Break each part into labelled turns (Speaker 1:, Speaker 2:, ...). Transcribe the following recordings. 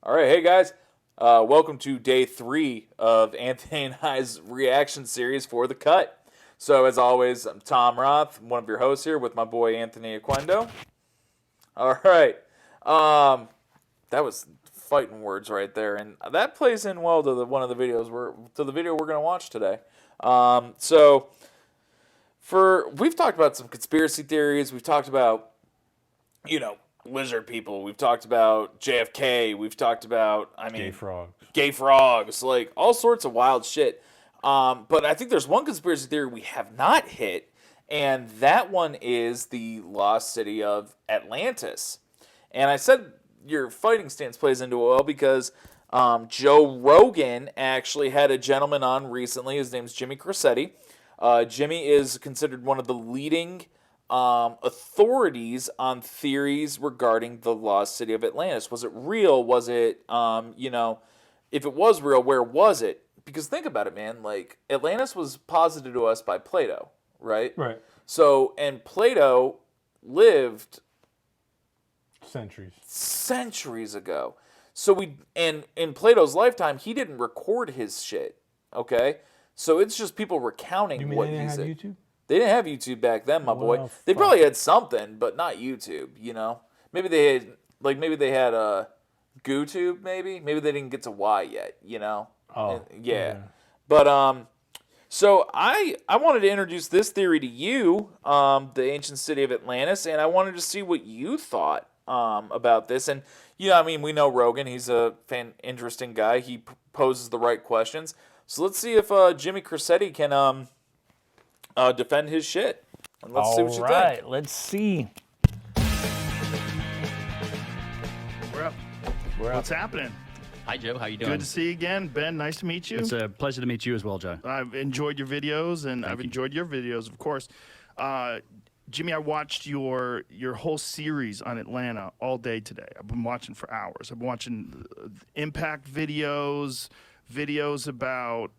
Speaker 1: All right, hey guys, welcome to day 3 of Anthony and I's reaction series for The Cut. So, as always, I'm Tom Roth, one of your hosts here with my boy Anthony Aquendo. All right, that was fighting words right there, and that plays in well to one of the videos to the video we're gonna watch today. So, we've talked about some conspiracy theories. We've talked about lizard people. We've talked about JFK. We've talked about,
Speaker 2: Gay frogs.
Speaker 1: gay frogs, like all sorts of wild shit. But I think there's one conspiracy theory we have not hit, and that one is the lost city of Atlantis. And I said your fighting stance plays into it well because Joe Rogan actually had a gentleman on recently. His name's Jimmy Cressetti. Jimmy is considered one of the leading authorities on theories regarding the lost city of Atlantis. Was it real? Was it, if it was real, where was it? Because think about it, man. Like, Atlantis was posited to us by Plato, right?
Speaker 2: Right.
Speaker 1: So, and Plato lived
Speaker 2: Centuries.
Speaker 1: ago. So and in Plato's lifetime, he didn't record his shit, okay? So it's just people recounting
Speaker 2: You mean
Speaker 1: what
Speaker 2: they didn't
Speaker 1: he
Speaker 2: have
Speaker 1: said.
Speaker 2: YouTube?
Speaker 1: They didn't have YouTube back then, my boy.
Speaker 2: Well,
Speaker 1: They
Speaker 2: fuck.
Speaker 1: probably had something, but not YouTube. Maybe they had GooTube. Maybe they didn't get to Y yet.
Speaker 2: Oh,
Speaker 1: Yeah. But so I wanted to introduce this theory to you, the ancient city of Atlantis, and I wanted to see what you thought about this. And we know Rogan. He's a interesting guy. He poses the right questions. So let's see if Jimmy Cressetti can defend his shit. And let's see what you think.
Speaker 2: Let's see.
Speaker 3: We're up. What's happening?
Speaker 4: Hi, Joe. How you doing?
Speaker 3: Good to see you again. Ben, nice to meet you.
Speaker 4: It's a pleasure to meet you as well, Joe.
Speaker 3: I've enjoyed your videos, and I've enjoyed your videos, of course. Jimmy, I watched your whole series on Atlanta all day today. I've been watching for hours. I've been watching impact videos about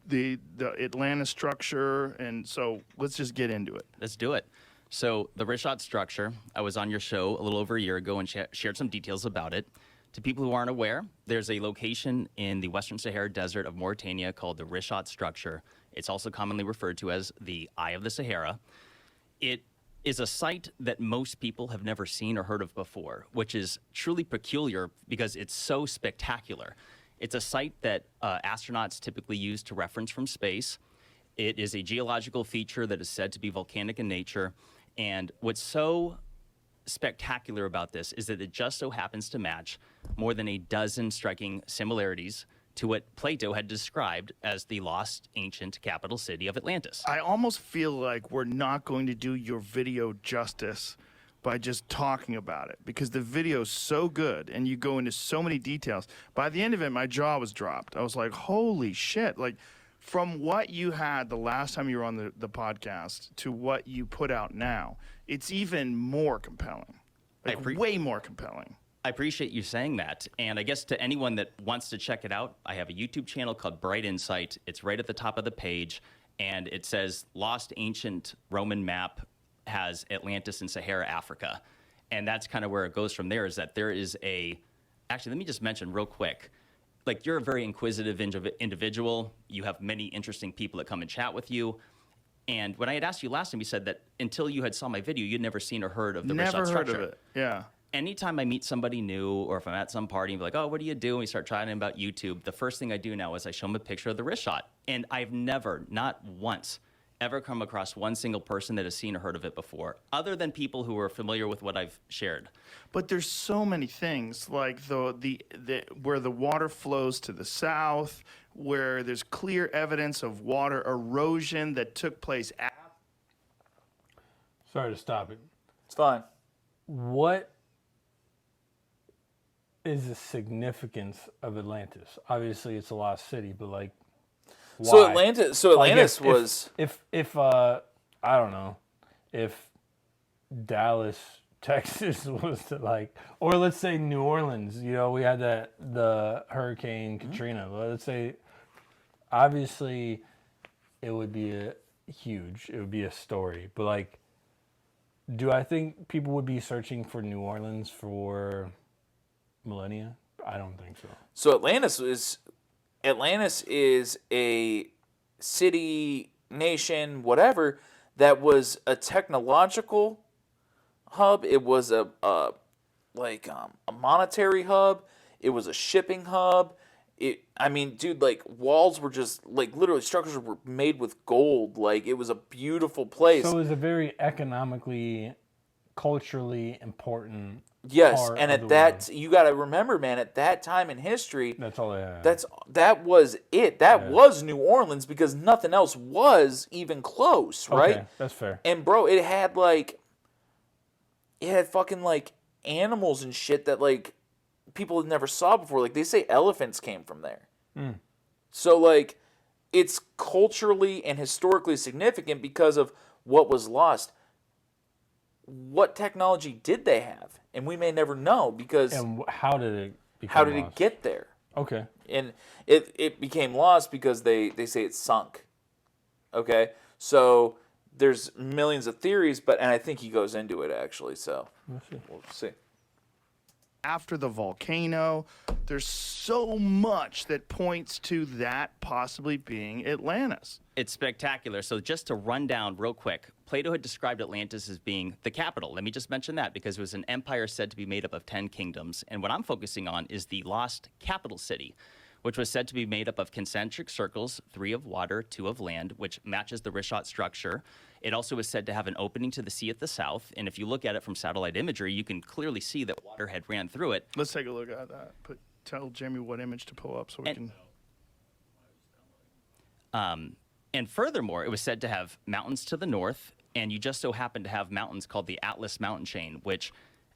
Speaker 3: the Atlanta structure, and so let's just get into it.
Speaker 4: Let's do it. So the Richat structure, I was on your show a little over a year ago and shared some details about it. To people who aren't aware, there's a location in the Western Sahara Desert of Mauritania called the Richat structure. It's also commonly referred to as the Eye of the Sahara. It is a site that most people have never seen or heard of before, which is truly peculiar because it's so spectacular. It's a site that astronauts typically use to reference from space. It is a geological feature that is said to be volcanic in nature. And what's so spectacular about this is that it just so happens to match more than a dozen striking similarities to what Plato had described as the lost ancient capital city of Atlantis.
Speaker 3: I almost feel like we're not going to do your video justice by just talking about it, because the video is so good and you go into so many details. By the end of it, my jaw was dropped. I was like, holy shit. Like, from what you had the last time you were on the podcast to what you put out now, it's even more compelling. Like, way more compelling.
Speaker 4: I appreciate you saying that. And I guess to anyone that wants to check it out, I have a YouTube channel called Bright Insight. It's right at the top of the page, and it says Lost Ancient Roman Map has Atlantis and Sahara, Africa. And that's kind of where it goes from there, is that there is actually, let me just mention real quick, like, you're a very inquisitive individual. You have many interesting people that come and chat with you. And when I had asked you last time, you said that until you had saw my video, you'd never seen or heard of the Richat structure.
Speaker 3: Never heard of it, yeah.
Speaker 4: Anytime I meet somebody new, or if I'm at some party and be like, oh, what do you do? And we start chatting about YouTube, the first thing I do now is I show them a picture of the Richat. And I've never, not once, ever come across one single person that has seen or heard of it before, other than people who are familiar with what I've shared.
Speaker 3: But there's so many things, like where the water flows to the south, where there's clear evidence of water erosion that took place
Speaker 2: Sorry to stop it.
Speaker 1: It's fine.
Speaker 2: What is the significance of Atlantis? Obviously, it's a lost city, but like, why?
Speaker 1: So Atlantis was.
Speaker 2: If I don't know, if Dallas, Texas was to, like, or let's say New Orleans, we had the Hurricane Katrina. Let's say, obviously, it would be it would be a story, but like, do I think people would be searching for New Orleans for millennia? I don't think so.
Speaker 1: So Atlantis is a city, nation, whatever, that was a technological hub. It was a monetary hub. It was a shipping hub. I mean, dude, like walls were just like literally structures were made with gold. Like it was a beautiful place.
Speaker 2: So it was a very economically, culturally important.
Speaker 1: Yes,
Speaker 2: part
Speaker 1: and
Speaker 2: of
Speaker 1: at
Speaker 2: the
Speaker 1: that
Speaker 2: world.
Speaker 1: you got to remember, man, at that time in history,
Speaker 2: That's all they had.
Speaker 1: that was it. That was New Orleans because nothing else was even close, right?
Speaker 2: Okay, that's fair.
Speaker 1: And bro, it had fucking like animals and shit that like people had never saw before. Like they say elephants came from there. So like it's culturally and historically significant because of what was lost. What technology did they have? And we may never know because
Speaker 2: And how did it become
Speaker 1: how did
Speaker 2: lost?
Speaker 1: it get there?
Speaker 2: Okay.
Speaker 1: And it became lost because they say it sunk. Okay? So there's millions of theories, and I think he goes into it actually, so we'll see.
Speaker 3: After the volcano, there's so much that points to that possibly being Atlantis.
Speaker 4: It's spectacular. So just to run down real quick, Plato had described Atlantis as being the capital. Let me just mention that because it was an empire said to be made up of 10 kingdoms. And what I'm focusing on is the lost capital city, which was said to be made up of concentric circles, 3 of water, 2 of land, which matches the Richat structure. It also was said to have an opening to the sea at the south. And if you look at it from satellite imagery, you can clearly see that water had ran through it.
Speaker 3: Let's take a look at that. Tell Jamie what image to pull up so we can.
Speaker 4: And furthermore, it was said to have mountains to the north, and you just so happen to have mountains called the Atlas mountain chain, which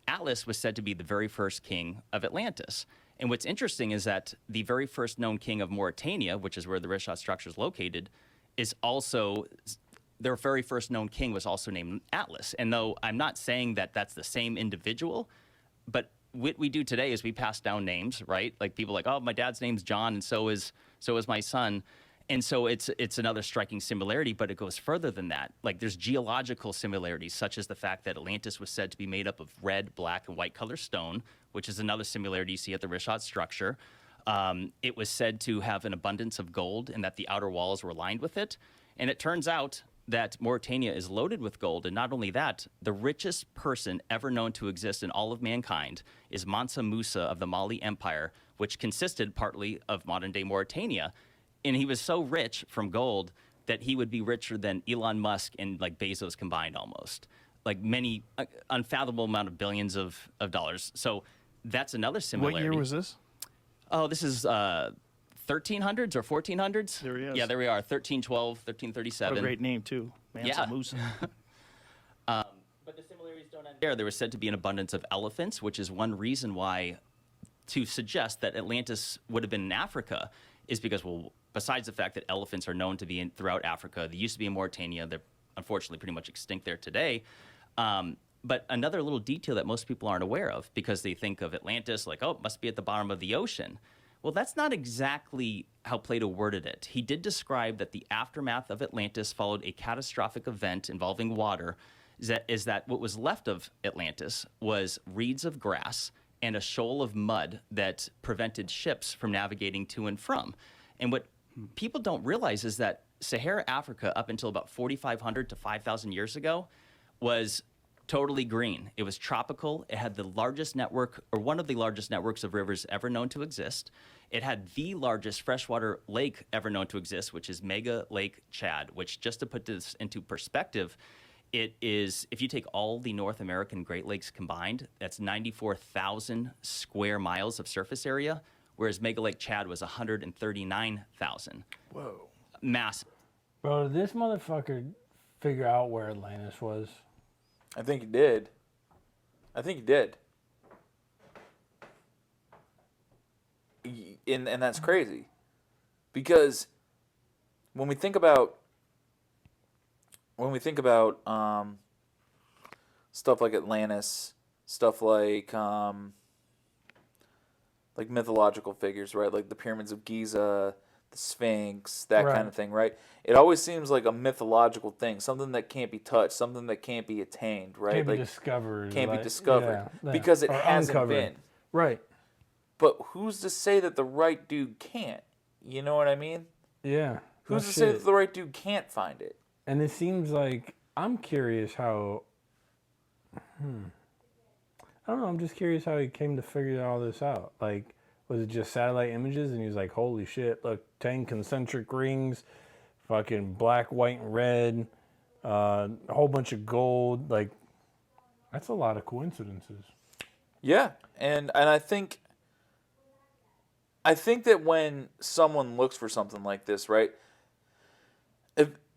Speaker 4: Atlas was said to be the very first king of Atlantis. And what's interesting is that the very first known king of Mauritania, which is where the Richat structure is located, is also their very first known king was also named Atlas. And though I'm not saying that that's the same individual, but what we do today is we pass down names, right? Like people like, oh, my dad's name's John, and so is my son. And so it's another striking similarity, but it goes further than that. Like there's geological similarities, such as the fact that Atlantis was said to be made up of red, black, and white color stone, which is another similarity you see at the Richat structure. It was said to have an abundance of gold and that the outer walls were lined with it. And it turns out that Mauritania is loaded with gold. And not only that, the richest person ever known to exist in all of mankind is Mansa Musa of the Mali Empire, which consisted partly of modern-day Mauritania. And he was so rich from gold that he would be richer than Elon Musk and like Bezos combined almost. Like many unfathomable amount of billions of dollars. So that's another similarity.
Speaker 3: What year was this?
Speaker 4: Oh, this is 1300s or 1400s.
Speaker 3: There he is.
Speaker 4: Yeah, there we are. 1312, 1337.
Speaker 3: What a great name, too. Mansa
Speaker 4: Yeah.
Speaker 3: Musa.
Speaker 4: But the similarities don't end there. There was said to be an abundance of elephants, which is one reason why to suggest that Atlantis would have been in Africa is because, well, besides the fact that elephants are known to be throughout Africa, they used to be in Mauritania. They're unfortunately pretty much extinct there today. But another little detail that most people aren't aware of because they think of Atlantis like, oh, it must be at the bottom of the ocean. Well, that's not exactly how Plato worded it. He did describe that the aftermath of Atlantis followed a catastrophic event involving water. Is that what was left of Atlantis was reeds of grass and a shoal of mud that prevented ships from navigating to and from. And what people don't realize is that Sahara Africa, up until about 4,500 to 5,000 years ago, was totally green. It was tropical. It had the largest network, or one of the largest networks of rivers ever known to exist. It had the largest freshwater lake ever known to exist, which is Mega Lake Chad, which, just to put this into perspective, it is, if you take all the North American Great Lakes combined, that's 94,000 square miles of surface area, whereas Mega Lake Chad was 139,000.
Speaker 3: Whoa.
Speaker 4: Massive.
Speaker 2: Bro, did this motherfucker figure out where Atlantis was?
Speaker 1: I think he did. And that's crazy. Because when we think about stuff like Atlantis, stuff like mythological figures, right? Like the pyramids of Giza, the Sphinx, that
Speaker 2: Right.
Speaker 1: kind of thing, right? It always seems like a mythological thing, something that can't be touched, something that can't be attained, right?
Speaker 2: Can't be
Speaker 1: like
Speaker 2: discovered.
Speaker 1: can't be
Speaker 2: like-
Speaker 1: discovered
Speaker 2: yeah,
Speaker 1: because it
Speaker 2: or
Speaker 1: hasn't
Speaker 2: uncovered.
Speaker 1: been.
Speaker 2: Right.
Speaker 1: But who's to say that the right dude can't? You know what I mean?
Speaker 2: Yeah.
Speaker 1: Who's
Speaker 2: no
Speaker 1: to say
Speaker 2: shit.
Speaker 1: that the right dude can't find it?
Speaker 2: And it seems like I'm curious how. I don't know. I'm just curious how he came to figure all this out. Like, was it just satellite images? And he was like, "Holy shit! Look, 10 concentric rings, fucking black, white, and red, a whole bunch of gold. Like, that's a lot of coincidences."
Speaker 1: Yeah, and I think that when someone looks for something like this, right?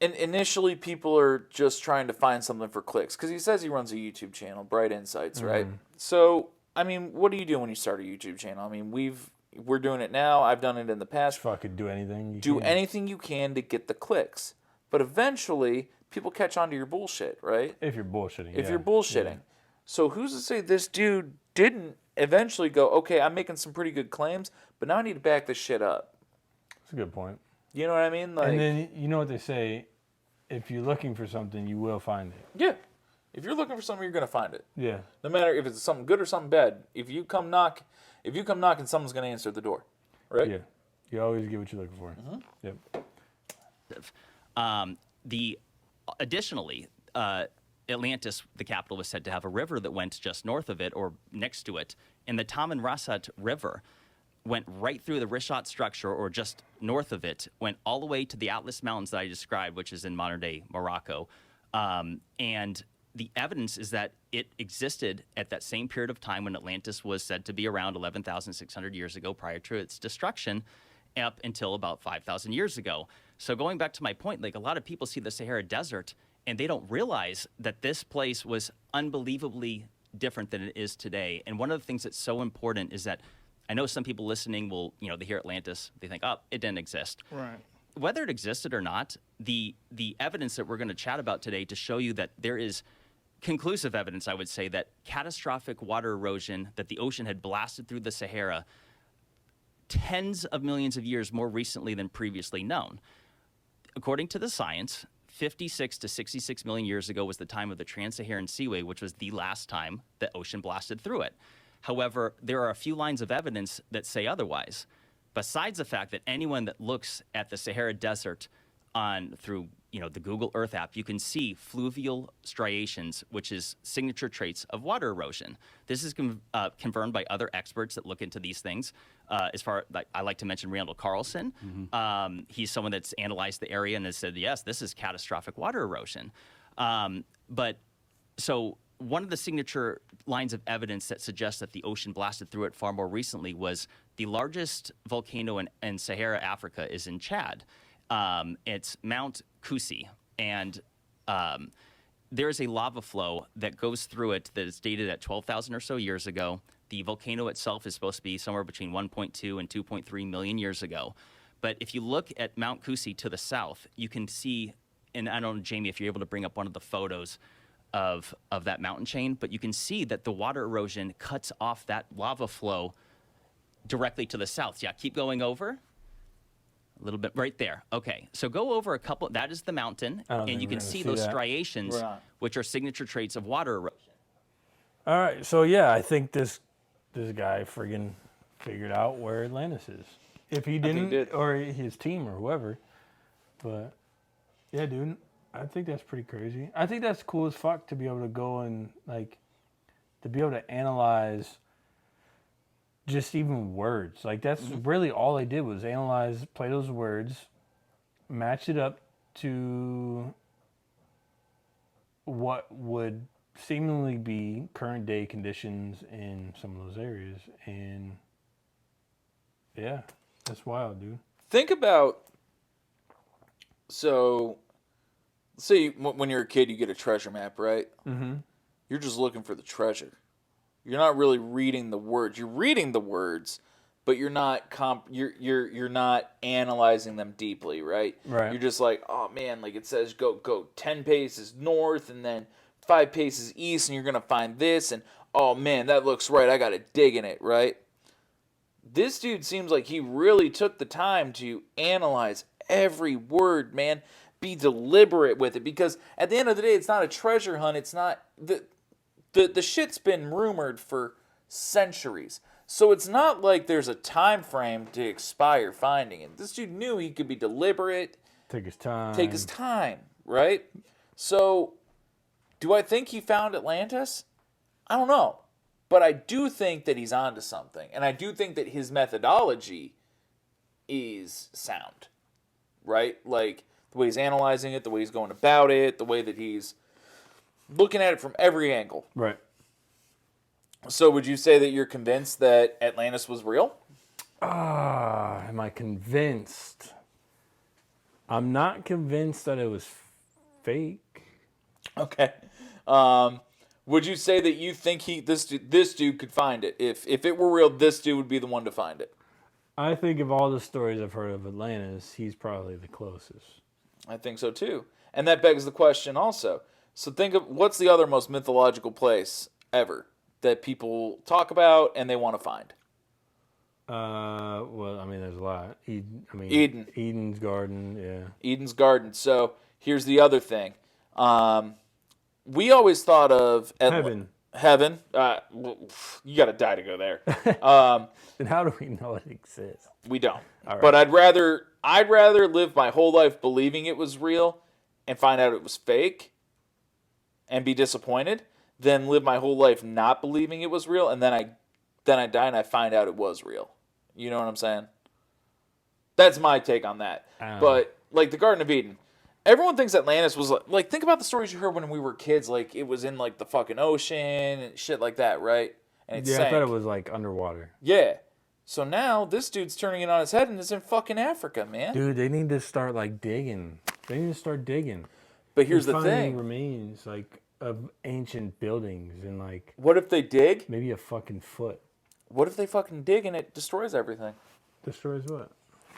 Speaker 1: And initially, people are just trying to find something for clicks because he says he runs a YouTube channel, Bright Insights, right? So, I mean, what do you do when you start a YouTube channel? I mean, we're doing it now. I've done it in the past.
Speaker 2: Fucking do anything. You
Speaker 1: Do
Speaker 2: can.
Speaker 1: anything you can to get the clicks, but eventually, people catch on to your bullshit, right?
Speaker 2: If you're bullshitting.
Speaker 1: If
Speaker 2: yeah.
Speaker 1: you're bullshitting.
Speaker 2: Yeah.
Speaker 1: So who's to say this dude didn't eventually go, okay, I'm making some pretty good claims, but now I need to back this shit up.
Speaker 2: That's a good point.
Speaker 1: You know what I mean? Like,
Speaker 2: And then you know what they say: if you're looking for something, you will find it.
Speaker 1: yeah. If you're looking for something, you're gonna find it.
Speaker 2: Yeah.
Speaker 1: No matter if it's something good or something bad. If you come knocking, someone's gonna answer the door, right?
Speaker 2: Yeah. You always get what you're looking for. Yep.
Speaker 4: Additionally, Atlantis, the capital, was said to have a river that went just north of it or next to it, and the Tamanrasset River went right through the Rishat structure, or just north of it, went all the way to the Atlas Mountains that I described, which is in modern-day Morocco. And the evidence is that it existed at that same period of time when Atlantis was said to be around 11,600 years ago prior to its destruction, up until about 5,000 years ago. So going back to my point, like, a lot of people see the Sahara Desert and they don't realize that this place was unbelievably different than it is today. And one of the things that's so important is that I know some people listening will, they hear Atlantis, they think, oh, it didn't exist.
Speaker 3: Right.
Speaker 4: Whether it existed or not, the evidence that we're going to chat about today to show you that there is conclusive evidence, I would say, that catastrophic water erosion, that the ocean had blasted through the Sahara tens of millions of years more recently than previously known. According to the science, 56 to 66 million years ago was the time of the Trans-Saharan Seaway, which was the last time the ocean blasted through it. However, there are a few lines of evidence that say otherwise. Besides the fact that anyone that looks at the Sahara Desert through the Google Earth app, you can see fluvial striations, which is signature traits of water erosion. This is confirmed by other experts that look into these things. I like to mention Randall Carlson. He's someone that's analyzed the area and has said, yes, this is catastrophic water erosion. So one of the signature lines of evidence that suggests that the ocean blasted through it far more recently was the largest volcano in Sahara Africa is in Chad. It's Mount Kusi, and there's a lava flow that goes through it that is dated at 12,000 or so years ago. The volcano itself is supposed to be somewhere between 1.2 and 2.3 million years ago. But if you look at Mount Kusi to the south, you can see, and I don't know, Jamie, if you're able to bring up one of the photos of that mountain chain, but you can see that the water erosion cuts off that lava flow directly to the south. Yeah, keep going over. A little bit right there. Okay, so go over a couple. That is the mountain, and you can see those striations,
Speaker 1: Right.
Speaker 4: which are signature traits of water erosion.
Speaker 2: All right. So yeah, I think this guy friggin' figured out where Atlantis is. If he didn't,
Speaker 1: did.
Speaker 2: or his team, or whoever. But yeah, dude, I think that's pretty crazy. I think that's cool as fuck to be able to go and to be able to analyze just even words. Like, that's really all they did was analyze Plato's words, match it up to what would seemingly be current day conditions in some of those areas. And yeah, that's wild, dude.
Speaker 1: Think about, so, say when you're a kid, you get a treasure map, right?
Speaker 2: Mm-hmm.
Speaker 1: You're just looking for the treasure. You're not really reading the words. You're reading the words, but you're not you're not analyzing them deeply, right?
Speaker 2: Right.
Speaker 1: You're just like, oh man, like it says go 10 paces north and then 5 paces east, and you're gonna find this, and oh man, that looks right. I gotta dig in it, right? This dude seems like he really took the time to analyze every word, man. Be deliberate with it, because at the end of the day, it's not a treasure hunt. It's not the shit's been rumored for centuries. So it's not like there's a time frame to expire finding it. This dude knew he could be deliberate,
Speaker 2: Take his time.
Speaker 1: take his time, right? So do I think he found Atlantis? I don't know. But I do think that he's onto something. And I do think that his methodology is sound, right? Like the way he's analyzing it, the way he's going about it, the way that he's looking at it from every angle.
Speaker 2: Right.
Speaker 1: So would you say that you're convinced that Atlantis was real?
Speaker 2: Am I convinced? I'm not convinced that it was fake.
Speaker 1: Okay. Would you say that you think this dude could find it? If it were real, this dude would be the one to find it.
Speaker 2: I think of all the stories I've heard of Atlantis, he's probably the closest.
Speaker 1: I think so too. And that begs the question also. So think of what's the other most mythological place ever that people talk about and they want to find?
Speaker 2: Well, I mean, there's a lot.
Speaker 1: Eden.
Speaker 2: Eden's Garden, yeah.
Speaker 1: Eden's Garden. So here's the other thing. We always thought of
Speaker 2: Heaven.
Speaker 1: Heaven. You got to die to go there.
Speaker 2: Then how do we know it exists?
Speaker 1: We don't.
Speaker 2: All right.
Speaker 1: But I'd rather live my whole life believing it was real and find out it was fake and be disappointed than live my whole life not believing it was real and then I die and I find out it was real. You know what I'm saying? That's my take on that. But like the Garden of Eden, everyone thinks Atlantis was like think about the stories you heard when we were kids, like it was in like the fucking ocean and shit like that, right? And it sank.
Speaker 2: I thought it was like underwater.
Speaker 1: Yeah. So now this dude's turning it on his head and it's in fucking Africa, man.
Speaker 2: Dude, they need to start like digging. They need to start digging.
Speaker 1: But here's the
Speaker 2: Finding
Speaker 1: thing.
Speaker 2: remains like of ancient buildings and like
Speaker 1: What if they dig?
Speaker 2: maybe a fucking foot.
Speaker 1: What if they fucking dig and it destroys everything?
Speaker 2: Destroys what?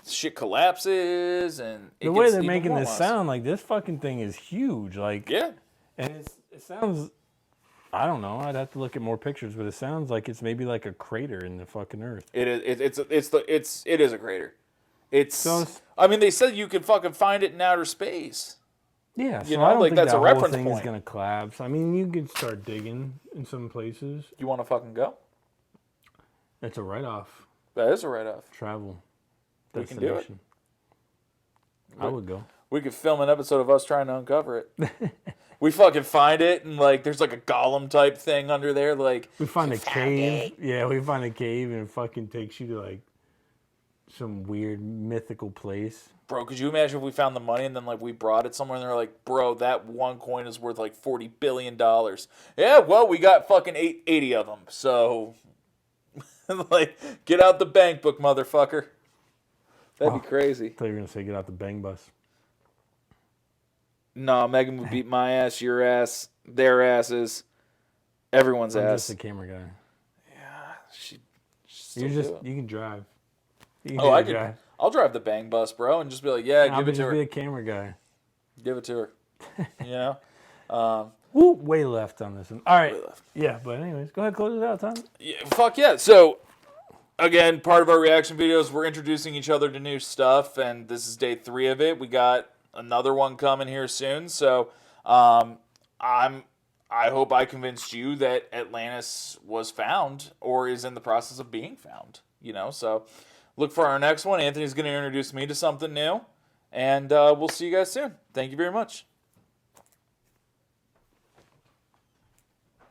Speaker 1: Shit collapses and it
Speaker 2: The way
Speaker 1: gets
Speaker 2: they're
Speaker 1: even
Speaker 2: making
Speaker 1: more
Speaker 2: this
Speaker 1: monstrous.
Speaker 2: sound, like this fucking thing is huge. Like
Speaker 1: Yeah.
Speaker 2: and it sounds. I don't know. I'd have to look at more pictures, but it sounds like it's maybe like a crater in the fucking earth.
Speaker 1: It is. It is a crater. It's.
Speaker 2: So it's-
Speaker 1: I mean, they said you could fucking find it in outer space.
Speaker 2: Yeah, so
Speaker 1: You know,
Speaker 2: I don't
Speaker 1: like,
Speaker 2: think
Speaker 1: that's
Speaker 2: that
Speaker 1: a
Speaker 2: whole
Speaker 1: reference
Speaker 2: thing is
Speaker 1: point.
Speaker 2: gonna collapse. I mean, you could start digging in some places.
Speaker 1: You want to fucking go?
Speaker 2: It's a write-off.
Speaker 1: That is a write-off.
Speaker 2: Travel.
Speaker 1: We can do it.
Speaker 2: Destination. I would go.
Speaker 1: We could film an episode of us trying to uncover it. We fucking find it and like there's like a golem type thing under there. Like
Speaker 2: We find a
Speaker 1: found
Speaker 2: cave.
Speaker 1: it.
Speaker 2: Yeah, we find a cave and it fucking takes you to like some weird mythical place.
Speaker 1: Bro, could you imagine if we found the money and then like we brought it somewhere and they're like, bro, that one coin is worth like $40 billion. Yeah, well, we got fucking 80 of them. So, like, get out the bank book, motherfucker. That'd be crazy.
Speaker 2: I thought you were gonna say get out the bang bus.
Speaker 1: No, Megan would beat my ass, your ass, their asses, everyone's
Speaker 2: I'm
Speaker 1: ass.
Speaker 2: just a camera guy.
Speaker 1: She'd
Speaker 2: You
Speaker 1: still do it.
Speaker 2: can drive. You can
Speaker 1: Oh, I
Speaker 2: drive.
Speaker 1: could. I'll drive the bang bus, bro, and just be like, yeah,
Speaker 2: I'll
Speaker 1: give it
Speaker 2: just
Speaker 1: to
Speaker 2: be
Speaker 1: her.
Speaker 2: a camera guy.
Speaker 1: Give it to her. You know?
Speaker 2: Woo, way left on this one. All right.
Speaker 1: Way left.
Speaker 2: Yeah, but anyways, go ahead, close it out, Tom.
Speaker 1: Yeah, fuck yeah. So, again, part of our reaction videos, we're introducing each other to new stuff, and this is day 3 of it. We got another one coming here soon. So, I hope I convinced you that Atlantis was found or is in the process of being found. You know, so look for our next one. Anthony's going to introduce me to something new, and we'll see you guys soon. Thank you very much.